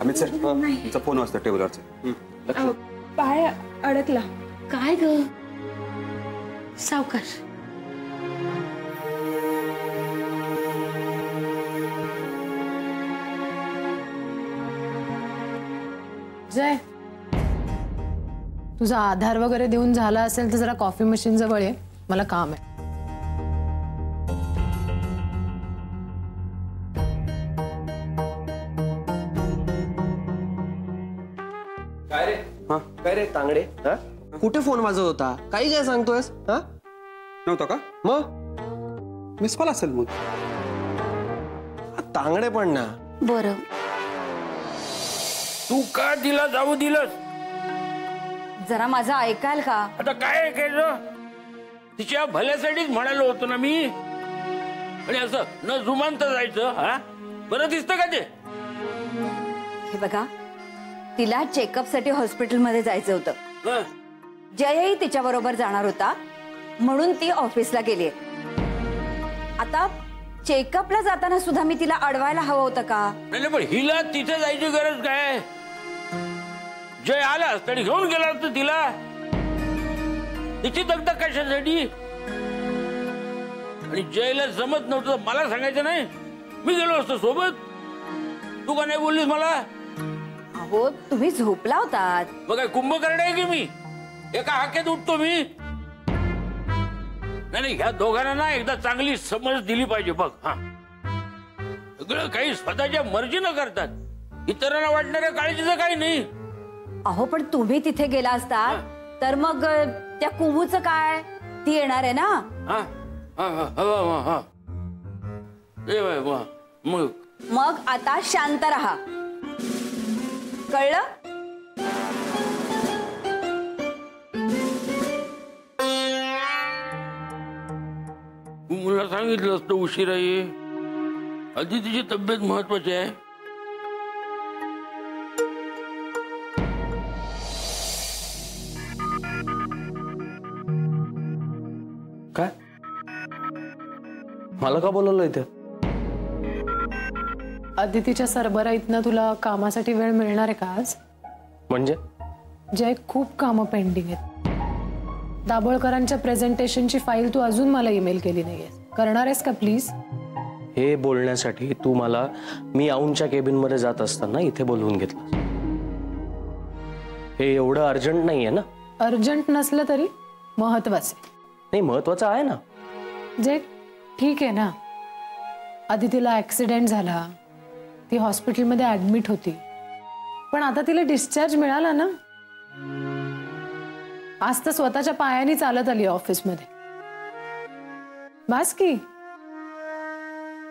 Amit sir तुमचा phone वाजतो टेबलवरचा. पाय अडकला. काय ग सावकाश. जय, तुझा आधार वगैरे देऊन झाला असेल तर जरा कॉफी मशीन जवळ ये, मला काम आहे. काय रे? काय रे तांगडे? कुठे फोन वाजवत होता? काही काय सांगतोयस? नव्हतं का? मग मिस कॉल असेल मग. तांगडे पण ना. बरं तू का तिला जाऊ दिलंस? जरा माझं ऐकाल का? आता काय ऐकायचं? तिच्या भल्यासाठीच म्हणालो होतो ना मी. आणि असं न जुमानत जायचं. हा बरं दिसतं का ते? हे बघा, तिला चेकअप साठी हॉस्पिटलमध्ये जायचं होतं. जयही तिच्या बरोबर जाणार होता म्हणून ती ऑफिसला गेली. आता चेकअपला जाताना सुद्धा मी तिला अडवायला हवं होतं का? नाही पण हिला तिथे जायची गरज काय? जय आलास तरी घेऊन गेला असतं तिला. तिची दगदग कशासाठी? आणि जयला जमत नव्हतं मला सांगायचं नाही, मी गेलो असतो सोबत. तू का नाही बोललीस मला? अहो तुम्ही झोपला होतात. मग काय कुंभकर्ण आहे की मी? एका हाकेत उठतो मी? नाही ह्या दोघांना ना एकदा चांगली समज दिली पाहिजे बघ. हा सगळं काही स्वतःच्या मर्जीनं करतात. इतरांना वाटणाऱ्या काळजीचं काही नाही. अहो पण तुम्ही तिथे गेला असतात तर मग त्या कुबूचं काय? ती येणार आहे ना. मग आता शांत राहा, कळलं? मला सांगितलं असतं उशिरा ये. आधी तिची तब्येत महत्वाची आहे. काय मला का बोलवलं इथे? अदितीच्या सरबराईतनं तुला कामासाठी वेळ मिळणार आहे का आज? म्हणजे जय, खूप कामं पेंडिंग आहेत. दाभोळकरांच्या प्रेझेंटेशनची फाईल तू अजून मला ईमेल केली नाहीये. करणार आहेस का प्लीज? हे बोलण्यासाठी तू मला मी आऊनच्या केबिन मध्ये जात असताना इथे बोलवून घेतलं. हे एवढं अर्जंट नाहीये ना? अर्जंट नसलं तरी महत्वाचं आहे. नाही महत्वाचं आहे ना. जे ठीक आहे ना, अदितीला ऍक्सिडेंट झाला, ती हॉस्पिटलमध्ये ऍडमिट होती, पण आता तिला डिस्चार्ज मिळाला ना. आज तर स्वतःच्या पायाने चालत आली ऑफिसमध्ये. बास की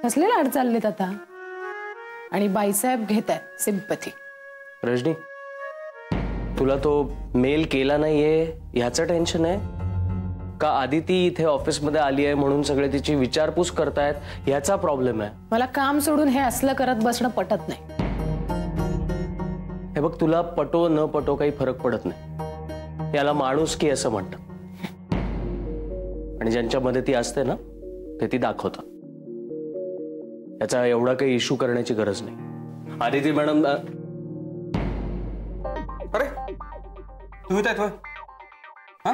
कसले लाड चाललेत आता. आणि बाईसाहेब घेत आहेत सिंपथी. रजनी, तुला तो मेल केला नाहीये ह्याचं टेन्शन आहे का? आदिती इथे ऑफिसमध्ये आली आहे म्हणून सगळे तिची विचारपूस करतायत ह्याचा प्रॉब्लेम आहे? मला काम सोडून हे असलं करत बसणं पटत नाही. हे बघ, तुला पटो न पटो काही फरक पडत नाही. याला माणुसकी असं म्हणतात. आणि ज्यांच्यामध्ये ती असते ना ते ती दाखवतात. याचा एवढा काही इश्यू करण्याची गरज नाही. आदिती मॅडम. अरे तुम्ही काय हा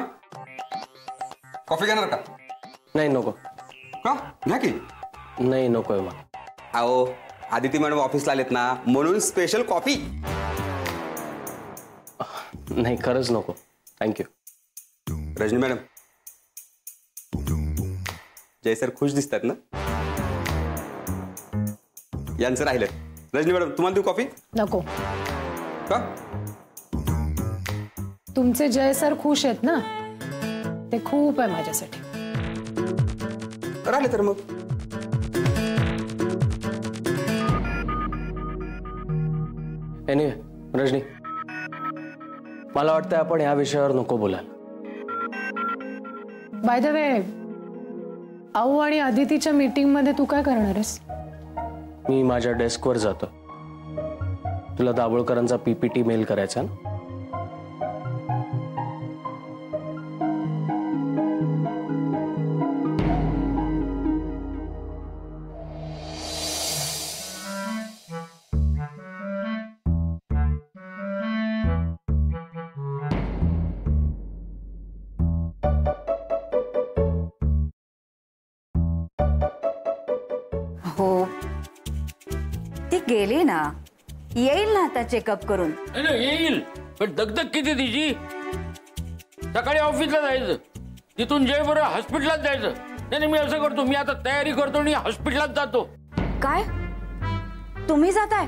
कॉफी घेणार का? नाही नको. का? घ्या की. नाही नकोय मला. अहो आदिती मॅडम ऑफिसला आलेत ना म्हणून स्पेशल कॉफी. नाही खरंच नको, थँक्यू. रजनी मॅडम, जय सर खुश दिसतात ना? यांचं राहिलं. रजनी मॅडम तुम्हाला देऊ कॉफी? नको. का? तुमचे जय सर खुश आहेत ना, ते खूप आहे माझ्यासाठी. राहिले तर मग. एनिवे रजनी, मला वाटतं आपण या विषयावर नको बोलायला. बाय द वे, आऊ आणि अदितीच्या मीटिंग मध्ये तू काय करणार आहेस? मी माझ्या डेस्कवर जातो. तुला दाभोळकरांचा पीपीटी मेल करायचा ना? गेली ना, येईल ना आता चेकअप करून. नाही ना, येईल, पण दगदग किती तिची. सकाळी ऑफिसला जायचं, तिथून जय बरं हॉस्पिटलात जायचं. नाही मी असं करतो, मी आता तयारी करतो आणि हॉस्पिटलात जातो. काय तुम्ही जाताय?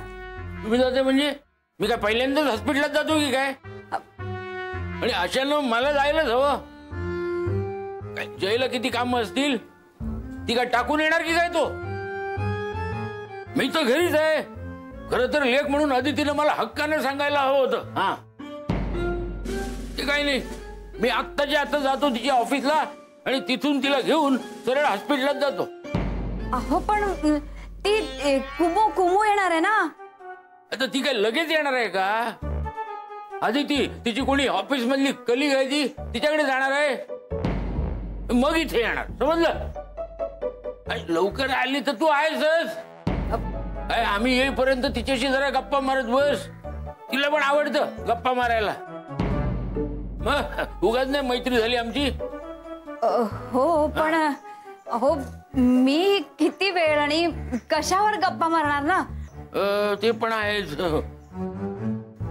तुम्ही जाते म्हणजे मी काय पहिल्यांदाच हॉस्पिटलात जातो की काय? आणि अशानं मला जायलाच हवं. काय जयला किती काम असतील, ती काय टाकून येणार की काय तो? मी तर घरीच आहे. खरं तर लेख म्हणून अदितीनं मला हक्काने सांगायला हवं होतं. हा ते काही नाही, मी आत्ताच्या आता जातो तिच्या ऑफिसला आणि तिथून तिला घेऊन सरळ हॉस्पिटलात जातो. अहो पण ती कुमू येणार आहे ना. आता ती काय लगेच येणार आहे का? अदिती तिची कोणी ऑफिस मधली कलीग आहे, ती तिच्याकडे जाणार आहे, मग इथे येणार. समजलं? लवकर आली तर तू आहेसच. आम्ही येईपर्यंत तिच्याशी जरा गप्पा मारत बस. तिला पण आवडतं गप्पा मारायला. मग उगाच नाही मैत्री झाली आमची. हो पण हो मी किती वेळ आणि कशावर गप्पा मारणार ना. ते पण आहेच.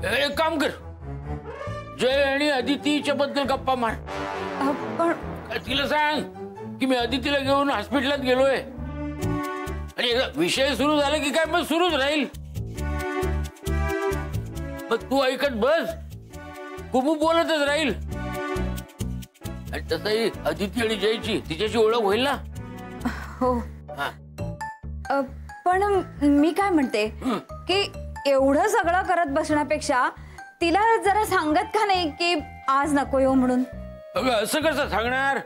एक काम कर, जय आणि अदितीच्या बद्दल गप्पा मार. पण तिला सांग की मी अदितीला घेऊन हॉस्पिटलात गेलोय आणि एकदा विषय सुरू झाला की काय मग सुरूच राहील. मग तू ऐकत बस, कुमू बोलतच राहील. आणि तसंही अदिती आणि जयची तिच्याशी ओळख होईल ना. हो पण मी काय म्हणते की एवढं सगळं करत बसण्यापेक्षा तिला जरा सांगत का नाही की आज नको येऊ म्हणून. अगं असं कसं सांगणार?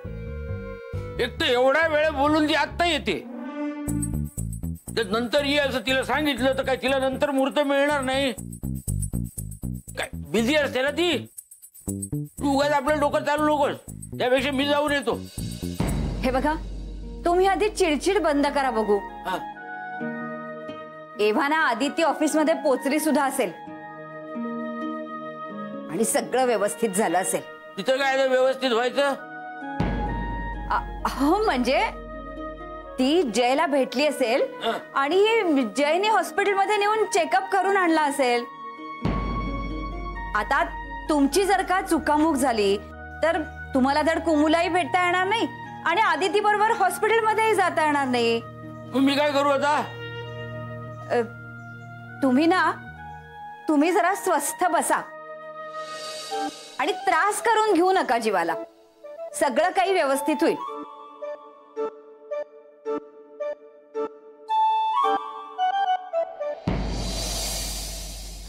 एक तर एवढा वेळ बोलून ती आत्ता येते, तर नंतर ये असं तिला सांगितलं तर काय तिला नंतर मुहूर्त मिळणार नाही. काय बिझी असते ना ती. तू उगाच आपलं डोकं चालू नकोस, त्यापेक्षा मी जाऊन येतो. हे बघा, तुम्ही आधी चिडचिड बंद करा बघू. एव्हाना आदिती ऑफिस मध्ये पोचली सुद्धा असेल आणि सगळं व्यवस्थित झालं असेल. तिथं काय व्यवस्थित व्हायचं? हो म्हणजे ती जयला भेटली असेल आणि जयने हॉस्पिटलमध्ये नेऊन चेकअप करून आणला असेल. आता तुमची जर का चुकामुक झाली तर तुम्हाला धड कुमूलाही भेटता येणार नाही आणि आदिती बरोबर हॉस्पिटलमध्येही जाता येणार नाही. मी काय करू आता? तुम्ही जरा स्वस्थ बसा आणि त्रास करून घेऊ नका जीवाला. सगळं काही व्यवस्थित होईल.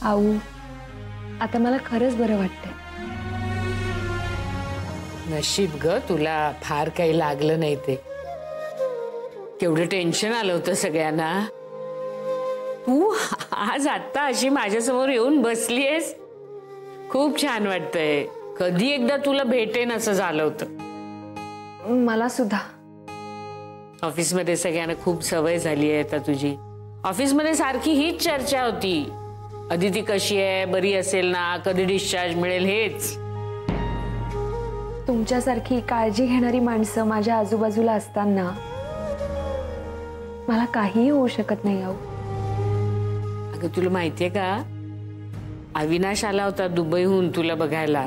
आऊ आता मला खरंच बरं वाटतंय. नशीब ग तुला फार काही लागलं नाही. ते केवढं टेन्शन आलं होतं सगळ्यांना. तू आज आता अशी माझ्यासमोर येऊन बसलीयस, खूप छान वाटतंय. कधी एकदा तुला भेटेन असं झालं होतं मला सुद्धा. ऑफिसमध्ये सगळ्यांना खूप सवय झाली आहे आता तुझी. ऑफिसमध्ये सारखी हीच चर्चा होती, अदिती कशी आहे, बरी असेल ना, कधी डिस्चार्ज मिळेल, हेच. तुमच्यासारखी काळजी घेणारी माणसं माझ्या आजूबाजूला असताना मला काहीही होऊ शकत नाही. आऊ अगं तुला माहितीये का, अविनाश आला होता दुबईहून तुला बघायला.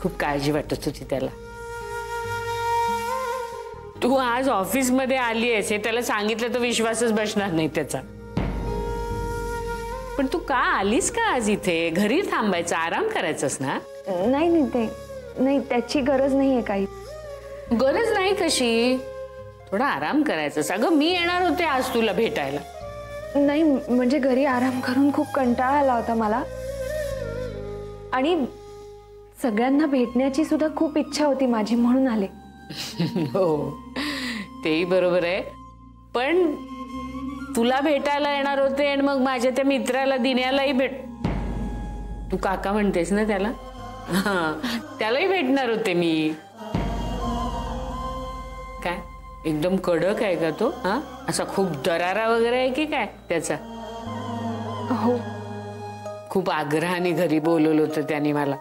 खूप काळजी वाटत होती त्याला. तू आज ऑफिस मध्ये आली आहेस हे त्याला सांगितलं तर विश्वासच बसणार नाही त्याचा. पण तू का आलीस का आज इथे? घरी थांबायचं, आराम करायचंस ना. नाही त्याची गरज नाहीये काही. गरज नाही कशी? थोडा आराम करायचं. अगं मी येणार होते आज तुला भेटायला. नाही म्हणजे घरी आराम करून खूप कंटाळा आला होता मला आणि सगळ्यांना भेटण्याची सुद्धा खूप इच्छा होती माझी, म्हणून आले. हो तेही बरोबर आहे. पण तुला भेटायला येणार होते आणि मग माझ्या त्या मित्राला दिन्यालाही तू काका म्हणतेस ना त्याला, त्यालाही भेटणार होते मी. काय एकदम कडक आहे का तो? असा खूप दरारा वगैरे आहे की काय त्याचा? हो खूप आग्रहाने घरी बोलवलं होतं त्याने मला.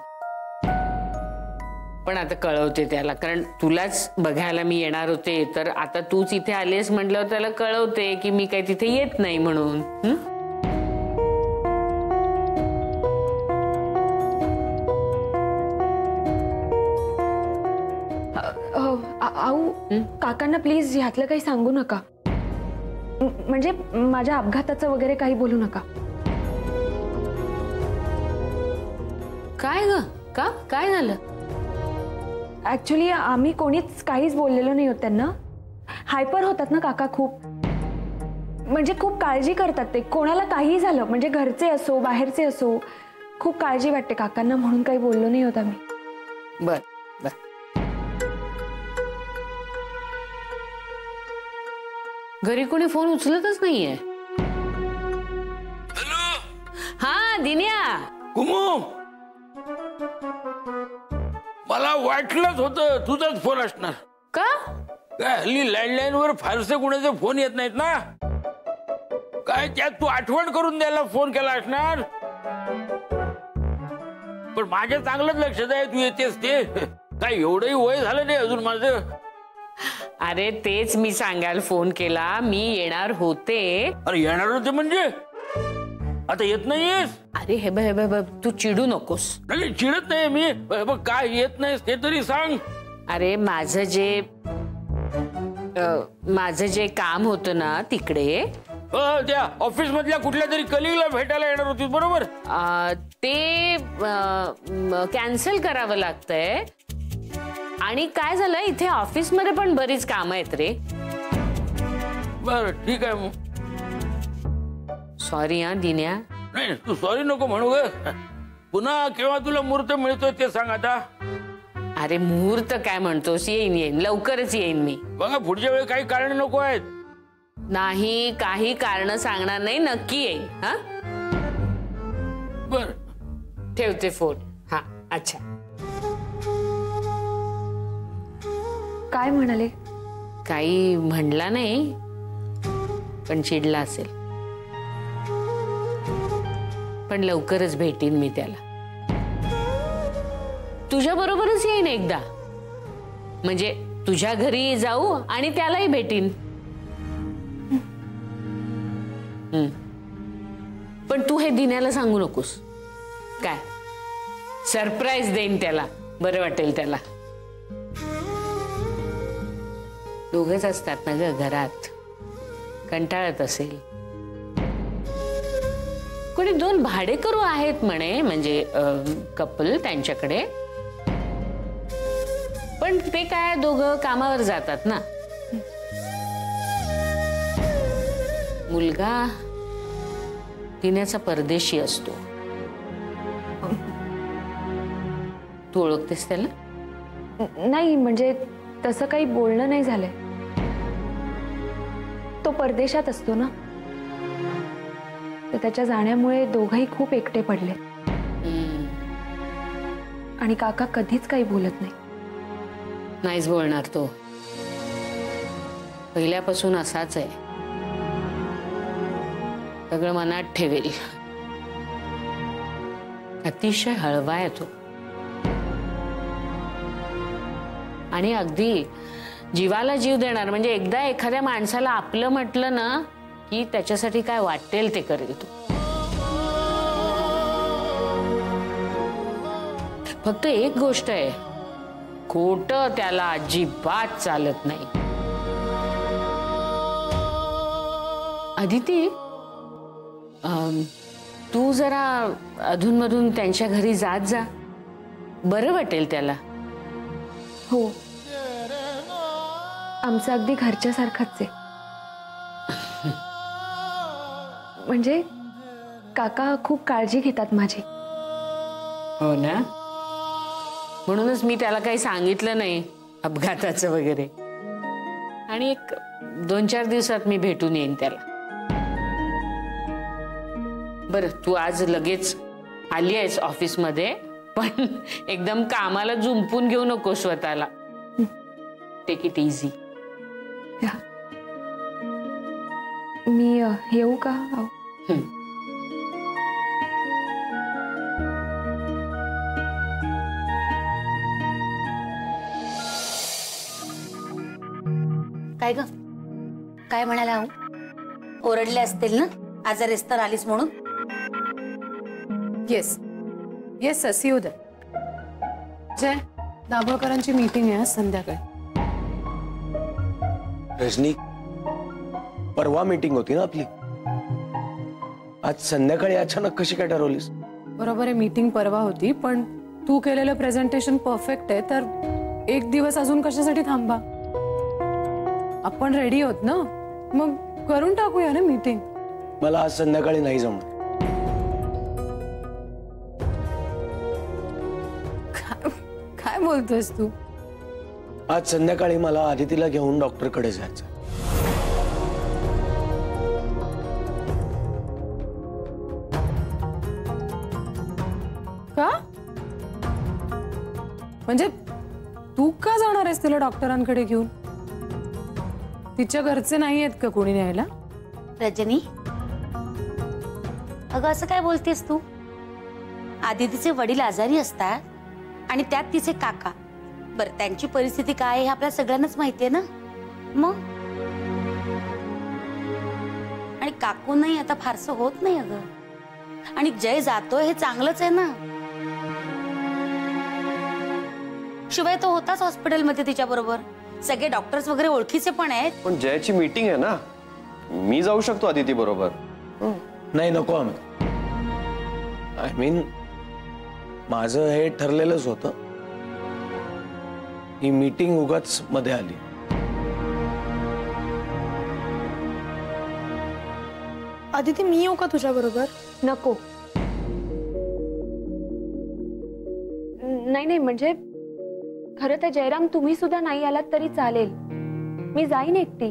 पण आता कळवते त्याला, कारण तुलाच बघायला मी येणार होते, तर आता तूच इथे आलीस म्हटल्यावर त्याला कळवते की मी काही तिथे येत नाही म्हणून. आऊ काकांना प्लीज ह्यातलं काही सांगू नका. म्हणजे माझ्या अपघाताचं वगैरे काही बोलू नका. काय ग, का काय झालं? ऍक्च्युली आम्ही कोणीच काहीच बोललेलो नाही होत त्यांना. हायपर होतात ना काका खूप, म्हणजे खूप काळजी करतात ते. कोणाला काही झालं म्हणजे घरचे असो बाहेरचे असो, खूप काळजी वाटते काकांना, म्हणून काही बोललो नाही होत आम्ही. बर बर. घरी कोणी फोन उचलतच नाहीये. हॅलो. हा दिन्या. कुमू, मला वाटलंच होतं तुझाच फोन असणार. का? काय हल्ली लँडलाईन वर फारसे कुणाचे फोन येत नाहीत ना. काय त्यात तू आठवण करून द्यायला फोन केला असणार. पण माझ्या चांगलंच लक्षात आहे तू येतेस ते. काय एवढंही वय झालं नाही अजून माझं. अरे तेच मी सांगायला फोन केला, मी येणार होते. अरे येणार होते म्हणजे आता येत नाहीयेस? अरे हे बघ तू चिडू नकोस. नाही चिडत नाही मी. बघ काय येत नाहीस ते तरी सांग. अरे माझं जे काम होतं ना तिकडे, त्या ऑफिस मधल्या कुठल्या तरी कलिगला भेटायला येणार होती बरोबर. ते कॅन्सल करावं लागतंय. आणि काय झालं, इथे ऑफिस मध्ये पण बरीच कामं आहेत रे. बर ठीक आहे मग. सॉरी हा दिन्या. नाही तू सॉरी नको म्हणू ग. पुन्हा केव्हा तुला मुहूर्त मिळतोय ते सांग आता. अरे मुहूर्त काय म्हणतोस, येईन लवकरच येईन मी. बघा पुढच्या वेळी काही कारण नको आहेत. नाही काही कारण सांगणार नाही, नक्की येईन. हा बर ठेवते फोन. हा अच्छा. काय म्हणाले? काही म्हणला नाही, पण चिडला असेल. पण लवकरच भेटीन मी त्याला. तुझ्या बरोबरच येईन एकदा, म्हणजे तुझ्या घरी जाऊ आणि त्यालाही भेटीन. पण तू हे दिन्याला सांगू नकोस. काय सरप्राईज देईन त्याला, बरं वाटेल त्याला. दोघच असतात ना ग घरात, कंटाळत असेल. कोणी 2 भाडेकरू आहेत म्हणे, म्हणजे कपल त्यांच्याकडे. पण ते काय दोघं कामावर जातात ना. मुलगा दिन्याचा परदेशी असतो. तू ओळखतेस त्याला? नाही म्हणजे तसं काही बोलणं नाही झालंय. तो परदेशात असतो ना, तर त्याच्या जाण्यामुळे दोघंही खूप एकटे पडले. आणि काका कधीच काही बोलत नाही. नाहीच बोलणार तो, पहिल्यापासून असाच आहे. सगळं मनात ठेवेल. अतिशय हळवा आहे तो. आणि अगदी जीवाला जीव देणार. म्हणजे एकदा एखाद्या माणसाला आपलं म्हटलं ना की त्याच्यासाठी काय वाटेल ते करेल तो. फक्त एक गोष्ट आहे, खोटं त्याला अजिबात चालत नाही. अदिती, तू जरा अधूनमधून त्यांच्या घरी जात जा, बरं वाटेल त्याला. हो, आमचं अगदी घरच्यासारखंच आहे. म्हणजे काका खूप काळजी घेतात माझी. हो ना, म्हणूनच मी त्याला काही सांगितलं नाही अपघाताचं वगैरे. आणि एक 2-4 दिवसात मी भेटून येईन त्याला. बरं, तू आज लगेच आली आहेस ऑफिसमध्ये, पण एकदम कामाला जुंपून घेऊ नको स्वतःला. Take it easy. मी येऊ का? काय ग काय म्हणाला हो? ओरडले असतील ना आजारीस तर आलीस म्हणून. येस येस असी उद्या जय दाभोळकरांची मीटिंग आहे आज संध्याकाळी. रजनी, परवा मीटिंग होती ना आपली, आज संध्याकाळी अचानक कशी काय ठरवलीस? बरोबर आहे, मीटिंग परवा होती पण तू केलेलं प्रेझेंटेशन परफेक्ट आहे तर एक दिवस अजून कशासाठी थांबा? आपण रेडी आहोत ना, मग करून टाकूया ना मीटिंग. मला आज संध्याकाळी नाही जमणार. काय बोलतोयस तू? आज संध्याकाळी मला आदितीला घेऊन डॉक्टरकडे जायचं. का म्हणजे तू का जाणार आहेस तिला डॉक्टरांकडे घेऊन? तिच्या घरचे नाही आहेत का कोणी न्यायला? रजनी अगं असं काय बोलतेस तू? आदितीचे वडील आजारी असतात आणि त्यात तिचे काका. बरं त्यांची परिस्थिती काय आहे हे आपल्या सगळ्यांनाच माहितीये ना. मग आणि काकूनही आता फारसं होत नाही अगं. आणि जय जातोय हे चांगलंच आहे ना. शिवाय तो होताच हॉस्पिटलमध्ये तिच्या बरोबर. सगळे डॉक्टर्स वगैरे ओळखीचे पण आहेत. पण जयची मीटिंग आहे ना, मी जाऊ शकतो आदिती बरोबर. नाही नको आम्ही. आय मीन माझं हे ठरलेलंच होतं. ही मीटिंग उगाच मध्ये आली. आदिती मी येऊ का तुझ्या बरोबर? नको. नाही नाही म्हणजे खरं तर जयराम तुम्ही सुद्धा नाही आलात तरी चालेल, मी जाईन एकटी.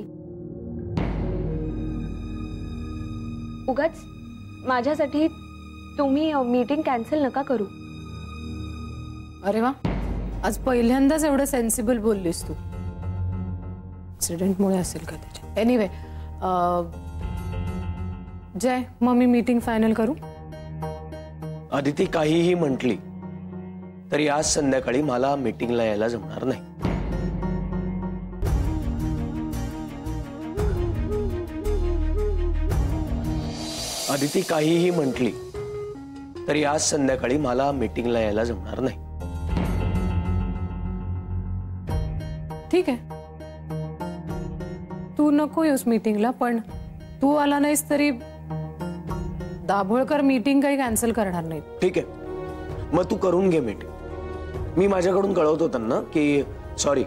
उगाच माझ्यासाठी तुम्ही मीटिंग कॅन्सल नका करू. अरे वा, आज पहिल्यांदाच एवढं सेन्सिबल बोललीस तू. ऍक्सिडेंटमुळे असेल का त्याच्या? एनिवे जय, मग मी मीटिंग फायनल करू? आदिती काहीही म्हटली तरी आज संध्याकाळी मला मीटिंगला यायला जमणार नाही. आदिती काहीही म्हटली तरी आज संध्याकाळी मला मीटिंगला यायला जमणार नाही. ठीक आहे, तू नको येऊस मीटिंगला, पण तू आला नाहीस तरी दाभोळकर मीटिंग काही कॅन्सल करणार नाही. ठीक आहे, मग तू करून घे मीटिंग. मी माझ्याकडून कळवतो त्यांना की सॉरी,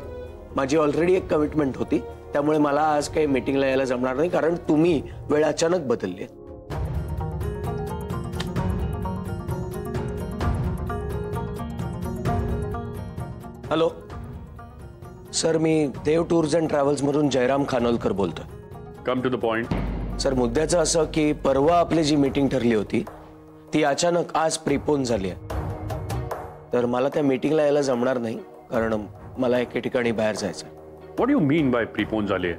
माझी ऑलरेडी एक कमिटमेंट होती, त्यामुळे मला आज काही मीटिंगला यायला जमणार नाही कारण तुम्ही वेळ अचानक बदलली. हॅलो सर, मी देव टूर्स अँड ट्रॅव्हल्स मधून जयराम खानोलकर बोलतोय. Come to the point. Sir, मुद्द्याचं असं की परवा आपली जी मीटिंग ठरली होती ती अचानक आज प्रीपोन झाली आहे. तर मला त्या मीटिंगला यायला जमणार नाही कारण मला एके ठिकाणी बाहेर जायचं. What you mean by prepone झाले?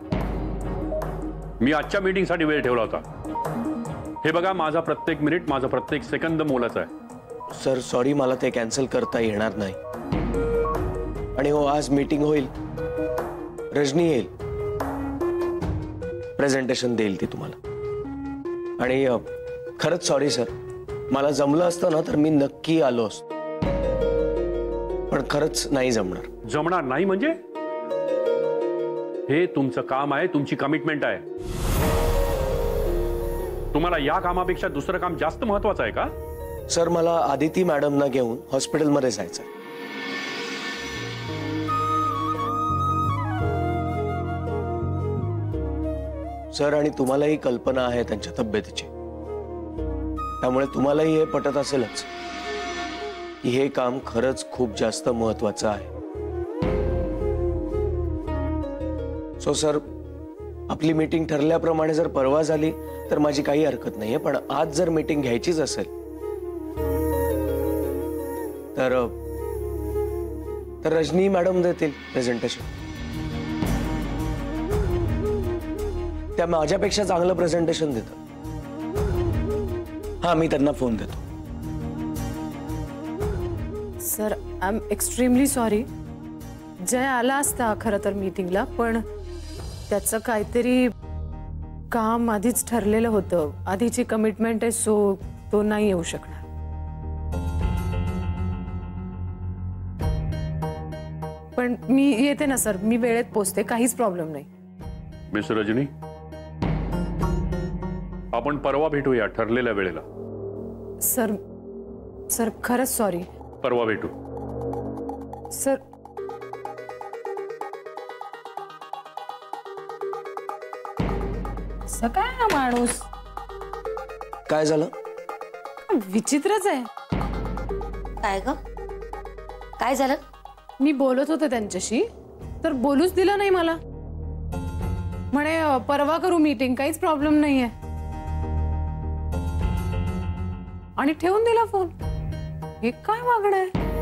मी आजच्या मीटिंगसाठी वेळ ठेवला होता. हे बघा, माझा प्रत्येक मिनिट, माझा प्रत्येक सेकंद मोलाचा आहे. सर सॉरी, मला ते कॅन्सल करता येणार नाही. आणि हो, आज मीटिंग होईल, रजनी येईल, प्रेझेंटेशन देईल ती तुम्हाला. आणि खरंच सॉरी सर, मला जमलं असतं ना तर मी नक्की आलो असतो, पण खरंच नाही जमणार. जमणार नाही म्हणजे? हे तुमचं काम आहे, तुमची कमिटमेंट आहे. तुम्हाला या कामापेक्षा दुसरं काम जास्त महत्वाचं आहे का? सर, मला आदिती मॅडमना घेऊन हॉस्पिटलमध्ये जायचं. सर, आणि तुम्हालाही कल्पना आहे त्यांच्या तब्येतीची, त्यामुळे तुम्हालाही हे पटत असेलच की हे काम खरंच खूप जास्त महत्वाचं आहे. सो सर, आपली मीटिंग ठरल्याप्रमाणे जर परवा झाली तर माझी काही हरकत नाहीये, पण आज जर मीटिंग घ्यायचीच असेल तर रजनी मॅडम देतील प्रेझेंटेशन. त्या माझ्यापेक्षा चांगलं प्रेझेंटेशन देतात. हा, मी त्यांना फोन देतो. Sir, I am extremely sorry. Jay आला असता खरं तर मीटिंगला, पण त्याचं काहीतरी काम आधीच ठरलेलं होतं, आधीची कमिटमेंट आहे, सो तो नाही येऊ शकणार. पण मी येते ना सर, मी वेळेत पोचते, काहीच प्रॉब्लेम नाही. मिस रजनी, आपण परवा भेटूया ठरलेल्या वेळेला. सर सर खरंच सॉरी. परवा भेटू. सर असं काय हा माणूस काय झालं? विचित्रच आहे. काय ग काय झालं? मी बोलत होते त्यांच्याशी तर बोलूच दिलं नाही मला. म्हणे परवा करू मीटिंग, काहीच प्रॉब्लेम नाहीये, आणि ठेवून दिला फोन. हे काय वागणं आहे?